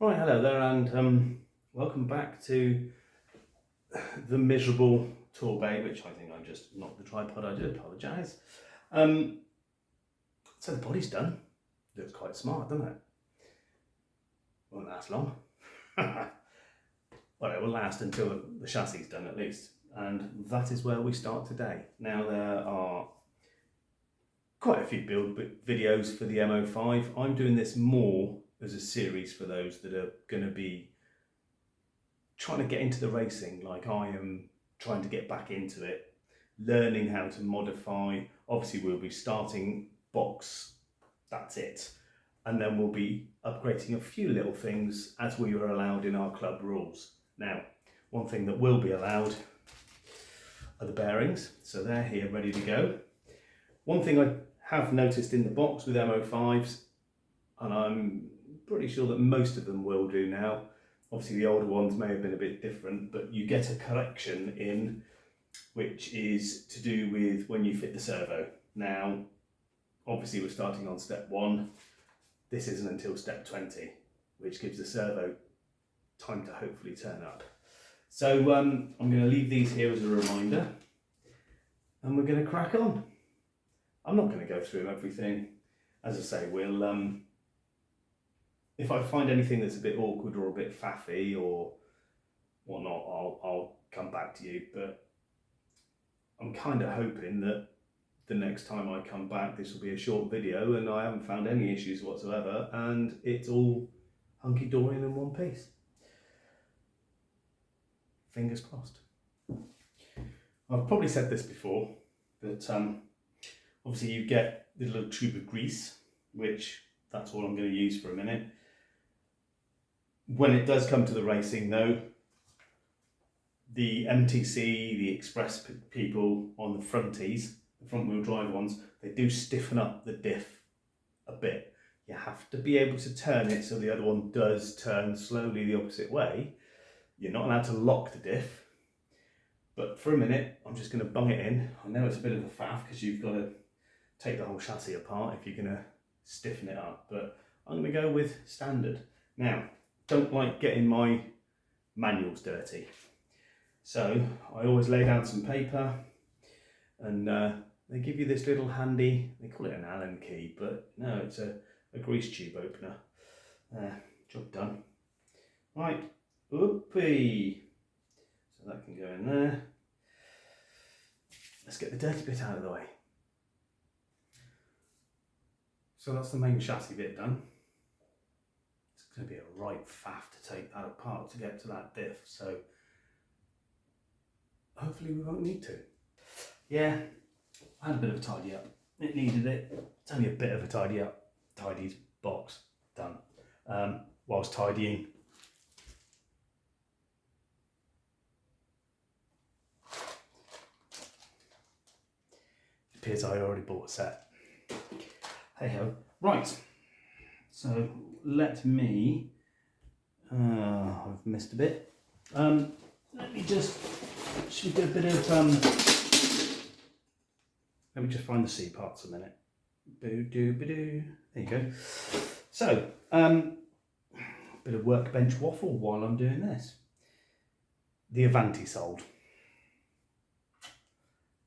Right, hello there, and welcome back to the miserable tour bay, which I think I just knocked the tripod. I do apologise. So the body's done. Looks quite smart, doesn't it? Won't last long. Well, it will last until the chassis is done at least, and that is where we start today. Now there are quite a few build videos for the M05. I'm doing this more as a series for those that are going to be trying to get into the racing like I am trying to get back into it, learning how to modify. Obviously we'll be starting box, that's it, and then we'll be upgrading a few little things as we were allowed in our club rules. Now, one thing that will be allowed are the bearings, so they're here ready to go. One thing I have noticed in the box with M05s, and I'm pretty sure that most of them will do now, obviously the older ones may have been a bit different, but you get a correction in which is to do with when you fit the servo. Now, obviously we're starting on step 1. This isn't until step 20, which gives the servo time to hopefully turn up. So I'm going to leave these here as a reminder, and we're going to crack on. I'm not going to go through everything. As I say, we'll if I find anything that's a bit awkward or a bit faffy or whatnot, I'll come back to you. But I'm kind of hoping that the next time I come back, this will be a short video and I haven't found any issues whatsoever, and it's all hunky-dory and in one piece. Fingers crossed. I've probably said this before, but obviously you get the little tube of grease, which that's all I'm going to use for a minute. When it does come to the racing though, the MTC, the Express people on the fronties, the front wheel drive ones, they do stiffen up the diff a bit. You have to be able to turn it so the other one does turn slowly the opposite way. You're not allowed to lock the diff, but for a minute I'm just going to bung it in. I know it's a bit of a faff because you've got to take the whole chassis apart if you're going to stiffen it up, but I'm going to go with standard. Now, don't like getting my manuals dirty, so I always lay down some paper, and they give you this little handy, they call it an Allen key, but no, it's a grease tube opener. Job done. Right, whoopee. So that can go in there. Let's get the dirty bit out of the way. So that's the main chassis bit done. It's going to be a right faff to take that apart to get to that diff, so hopefully we won't need to. Yeah, I had a bit of a tidy up. It needed it. It's only a bit of a tidy up. Tidied box done. Whilst tidying, it appears I already bought a set. Hey ho. Right, so let me, I've missed a bit. Let me just, should we do a bit of, let me just find the C parts a minute. Boo-doo-ba-doo. There you go. So, bit of Workbench Waffle while I'm doing this. The Avanti sold.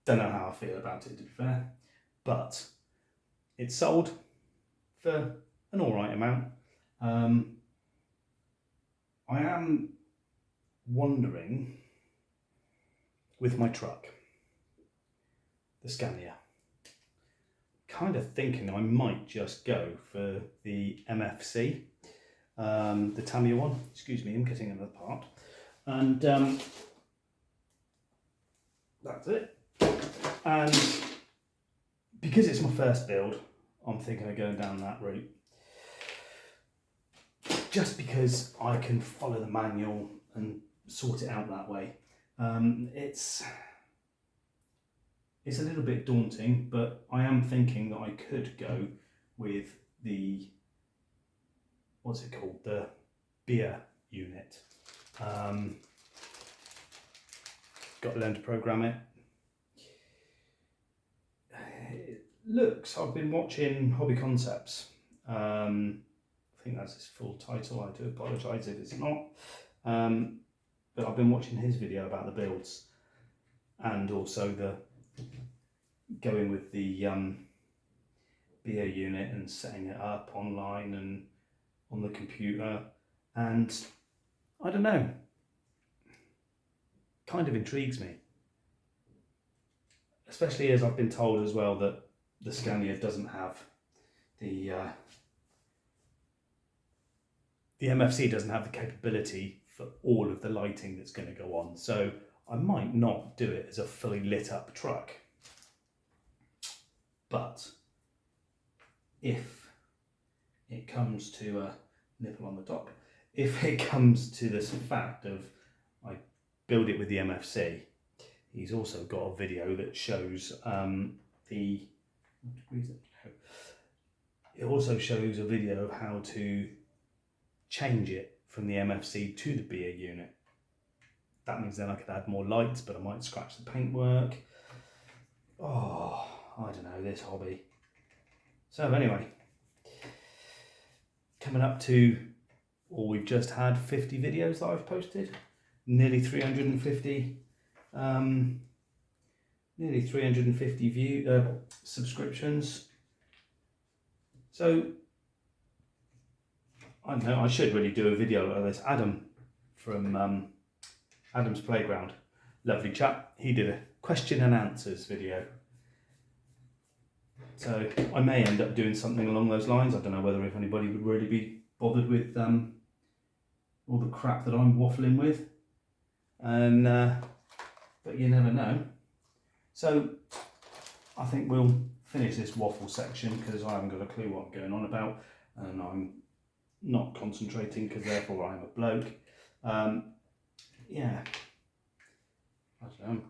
Don't know how I feel about it, to be fair, but it's sold for an alright amount. I am wondering with my truck, the Scania, kind of thinking I might just go for the MFC, the Tamiya one. Excuse me, I'm cutting another part, and that's it. And because it's my first build, I'm thinking of going down that route, just because I can follow the manual and sort it out that way. It's a little bit daunting, but I am thinking that I could go with the, what's it called, the beer unit. Got to learn to program it. It looks, I've been watching Hobby Concepts. I think that's his full title. I do apologise if it's not. But I've been watching his video about the builds, and also the going with the BA unit and setting it up online and on the computer, and I don't know, kind of intrigues me, especially as I've been told as well that the Scania doesn't have the MFC doesn't have the capability for all of the lighting that's going to go on, so I might not do it as a fully lit up truck. But if it comes to a nipple on the top, if it comes to this fact of I build it with the MFC, he's also got a video that shows it also shows a video of how to change it from the MFC to the BA unit. That means then I could add more lights, but I might scratch the paintwork. Oh, I don't know, this hobby. So anyway, coming up to, or we've just had 50 videos that I've posted, nearly 350 subscriptions. So I don't know, I should really do a video of this. Adam from Adam's Playground, lovely chap, he did a question and answers video. So I may end up doing something along those lines. I don't know whether if anybody would really be bothered with all the crap that I'm waffling with, and but you never know. So I think we'll finish this waffle section because I haven't got a clue what I'm going on about, and I'm not concentrating because therefore I'm a bloke. Yeah, I don't know.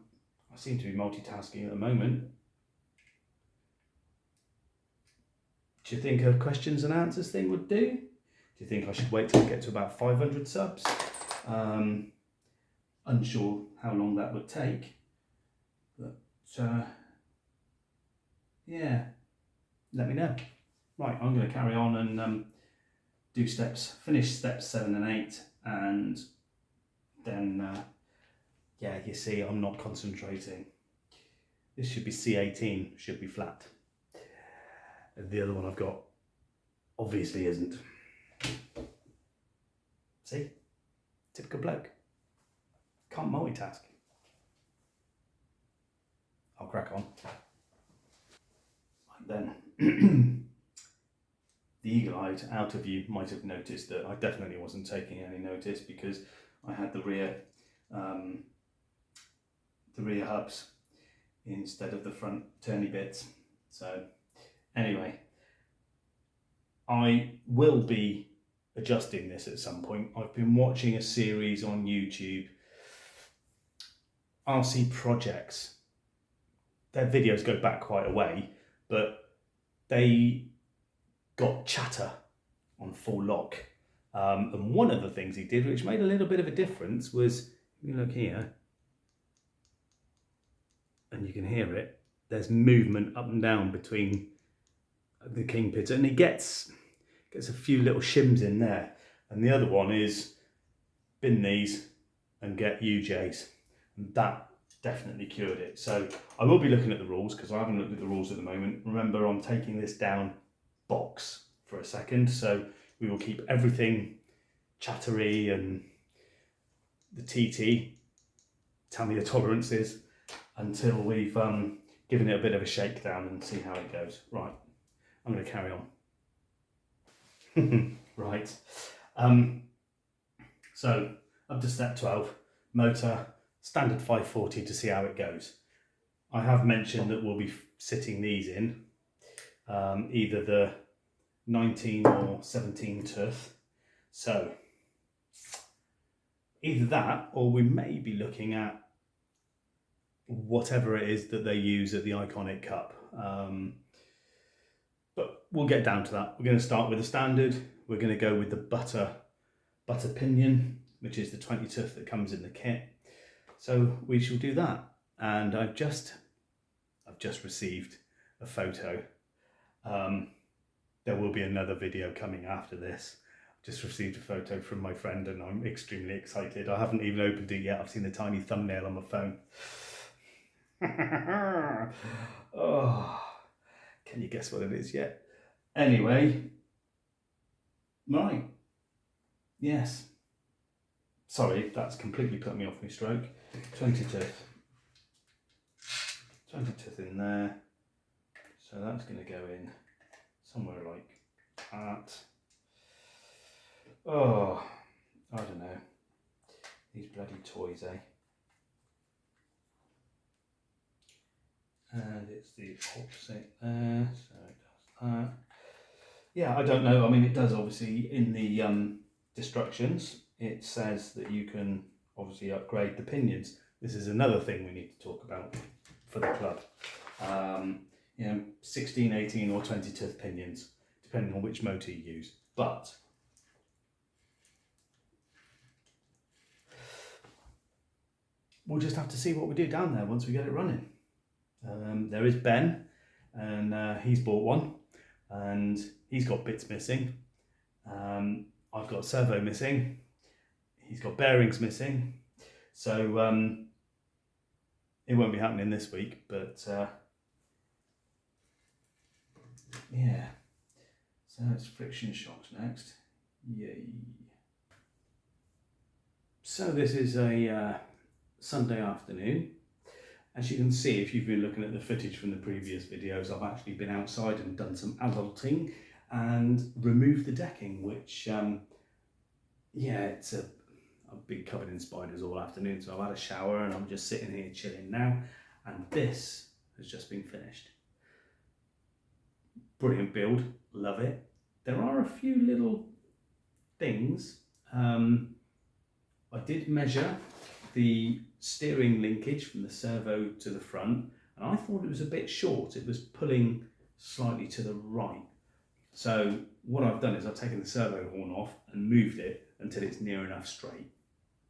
I seem to be multitasking at the moment. Do you think a questions and answers thing would do? Do you think I should wait till I get to about 500 subs? Unsure how long that would take, but yeah, let me know. Right, I'm going to carry on and finish steps 7 and 8, and then yeah, you see I'm not concentrating. This should be C18, should be flat. The other one I've got obviously isn't. See? Typical bloke. Can't multitask. I'll crack on. Right then. The eagle-eyed out of you might have noticed that I definitely wasn't taking any notice because I had the rear hubs instead of the front turny bits. So anyway, I will be adjusting this at some point. I've been watching a series on YouTube, RC Projects. Their videos go back quite a way, but they got chatter on full lock. And one of the things he did, which made a little bit of a difference, was, you look here, and you can hear it, there's movement up and down between the kingpins, and he gets a few little shims in there. And the other one is bin these and get UJs, and that definitely cured it. So I will be looking at the rules because I haven't looked at the rules at the moment. Remember, I'm taking this down box for a second, so we will keep everything chattery and the TT, tell me the tolerances, until we've given it a bit of a shakedown and see how it goes. Right, I'm going to carry on. Right, so up to step 12, motor, standard 540 to see how it goes. I have mentioned that we'll be sitting these in, either the 19 or 17 tooth. So either that, or we may be looking at whatever it is that they use at the Iconic Cup. But we'll get down to that. We're going to start with the standard. We're going to go with the butter pinion, which is the 20 tooth that comes in the kit. So we shall do that. And I've just received a photo. There will be another video coming after this, just received a photo from my friend and I'm extremely excited. I haven't even opened it yet. I've seen the tiny thumbnail on my phone. Oh, can you guess what it is yet? Anyway, right. Yes. Sorry, that's completely put me off my stroke. 22nd. 22nd in there. So that's going to go in somewhere like that. Oh, I don't know. These bloody toys, eh? And it's the opposite there, so it does that. Yeah, I don't know. I mean, it does obviously in the instructions. It says that you can obviously upgrade the pinions. This is another thing we need to talk about for the club. 16, 18 or 22nd pinions, depending on which motor you use. But we'll just have to see what we do down there once we get it running. There is Ben, and he's bought one, and he's got bits missing. I've got servo missing. He's got bearings missing. So it won't be happening this week, but yeah. So it's friction shocks next. Yay. So this is a Sunday afternoon. As you can see, if you've been looking at the footage from the previous videos, I've actually been outside and done some adulting and removed the decking, which, it's I've been covered in spiders all afternoon, so I've had a shower and I'm just sitting here chilling now, and this has just been finished. Brilliant build, love it. There are a few little things. I did measure the steering linkage from the servo to the front, and I thought it was a bit short. It was pulling slightly to the right. So what I've done is I've taken the servo horn off and moved it until it's near enough straight.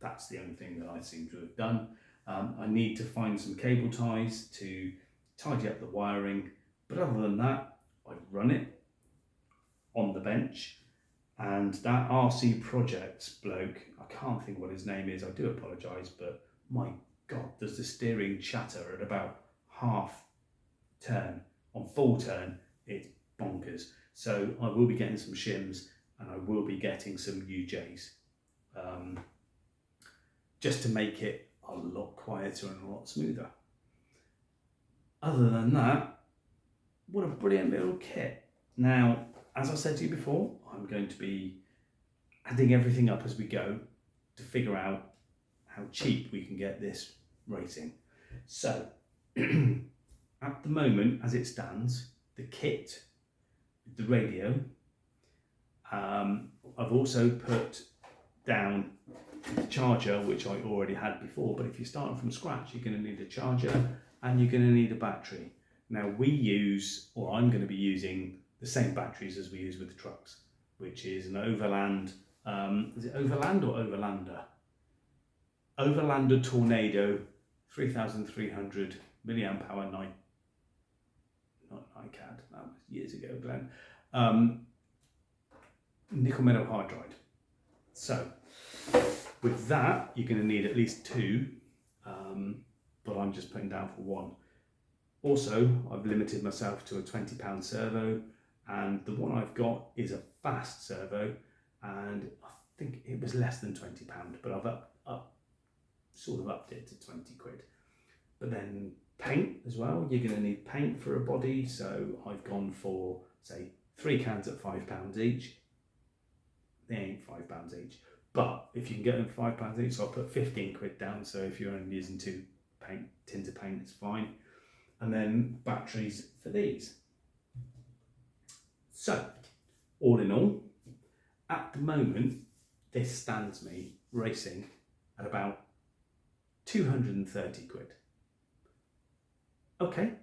That's the only thing that I seem to have done. I need to find some cable ties to tidy up the wiring, but other than that, I've run it on the bench. And that RC Projects bloke, I can't think what his name is, I do apologise, but my God, does the steering chatter at about half turn. On full turn, it's bonkers. So I will be getting some shims and I will be getting some UJs, just to make it a lot quieter and a lot smoother. Other than that, what a brilliant little kit. Now, as I said to you before, I'm going to be adding everything up as we go to figure out how cheap we can get this racing. So, at the moment, as it stands, the kit, the radio, I've also put down the charger, which I already had before, but if you're starting from scratch, you're going to need a charger and you're going to need a battery. Now we use, or I'm going to be using, the same batteries as we use with the trucks, which is an Overland, is it Overland or Overlander? Overlander Tornado 3300 milliamp hour not NiCad, that was years ago, Glenn. Nickel metal hydride. So with that, you're going to need at least two, but I'm just putting down for one. Also, I've limited myself to a £20 servo, and the one I've got is a fast servo, and I think it was less than £20, but I've sort of upped it to 20 quid. But then paint as well, you're going to need paint for a body, so I've gone for, say, 3 cans at £5 each. They ain't £5 each, but if you can get them £5 each, so I'll put 15 quid down, so if you're only using 2 tins of paint, it's fine. And then batteries for these. So, all in all, at the moment, this stands me racing at about 230 quid. Okay.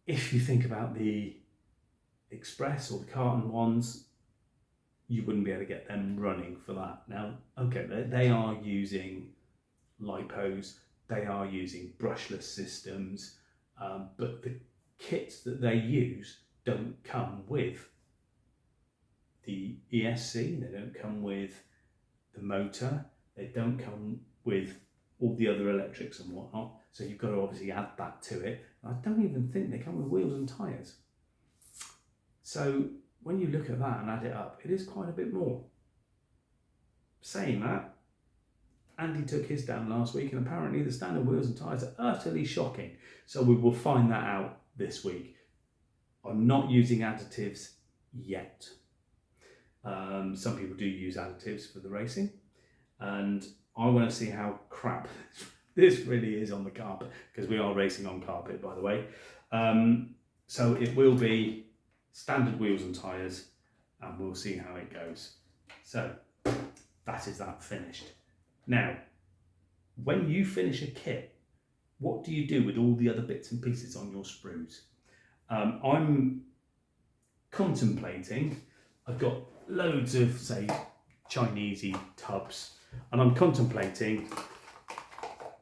If you think about the Express or the carton ones, you wouldn't be able to get them running for that. Now, okay, they are using lipos, they are using brushless systems, but the kits that they use don't come with the ESC, they don't come with the motor, they don't come with all the other electrics and whatnot, so you've got to obviously add that to it. I don't even think they come with wheels and tyres. So when you look at that and add it up, it is quite a bit more. Saying that, Andy took his down last week, and apparently the standard wheels and tyres are utterly shocking. So we will find that out this week. I'm not using additives yet. Some people do use additives for the racing, and I want to see how crap this really is on the carpet, because we are racing on carpet, by the way. So it will be standard wheels and tyres, and we'll see how it goes. So that is that finished. Now, when you finish a kit, what do you do with all the other bits and pieces on your sprues? I'm contemplating, I've got loads of, say, Chinesey tubs, and I'm contemplating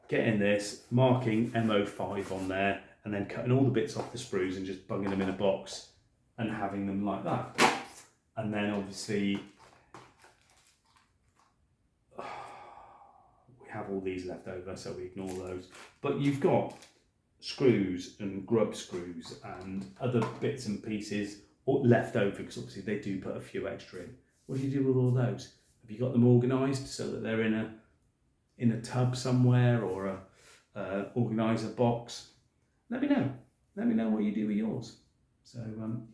getting this, marking M05 on there, and then cutting all the bits off the sprues and just bunging them in a box and having them like that. And then obviously we have all these left over, so we ignore those. But you've got screws and grub screws and other bits and pieces left over, because obviously they do put a few extra in. What do you do with all those? Have you got them organised so that they're in a tub somewhere, or a organiser box? Let me know. Let me know what you do with yours. So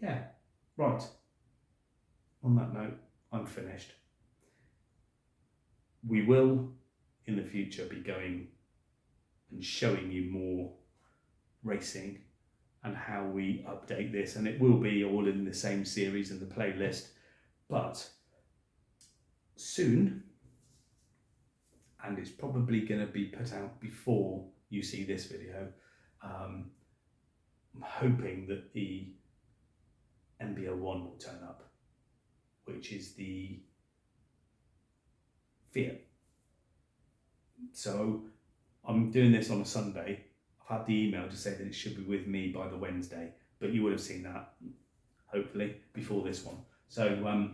yeah, right. On that note, I'm finished. We will in the future be going and showing you more racing and how we update this, and it will be all in the same series in the playlist, but soon, and it's probably going to be put out before you see this video. I'm hoping that the MB01 will turn up, which is the Fiat. So I'm doing this on a Sunday. I've had the email to say that it should be with me by the Wednesday, but you would have seen that, hopefully, before this one. So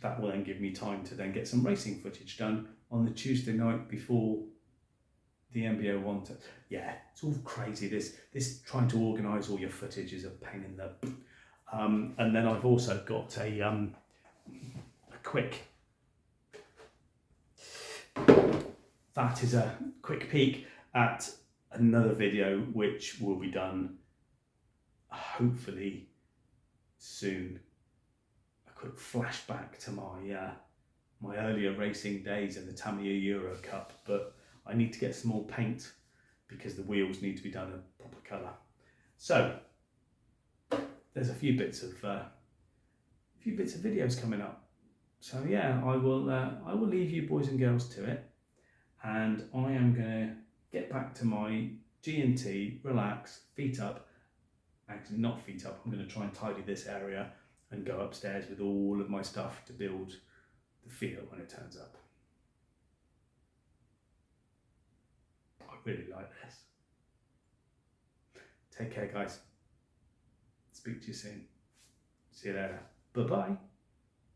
that will then give me time to then get some racing footage done on the Tuesday night before the MB01. Yeah, it's all crazy. This trying to organise all your footage is a pain in the... and then I've also got a quick... That is a quick peek at another video which will be done hopefully soon. A quick flashback to my earlier racing days in the Tamiya Euro Cup, but I need to get some more paint because the wheels need to be done in proper colour. So there's a few bits of videos coming up. So yeah, I will leave you boys and girls to it, and I am gonna get back to my G&T, relax, feet up. Actually, not feet up. I'm gonna try and tidy this area and go upstairs with all of my stuff to build the Fiat when it turns up. I really like this. Take care, guys. Speak to you soon. See you later. Bye-bye.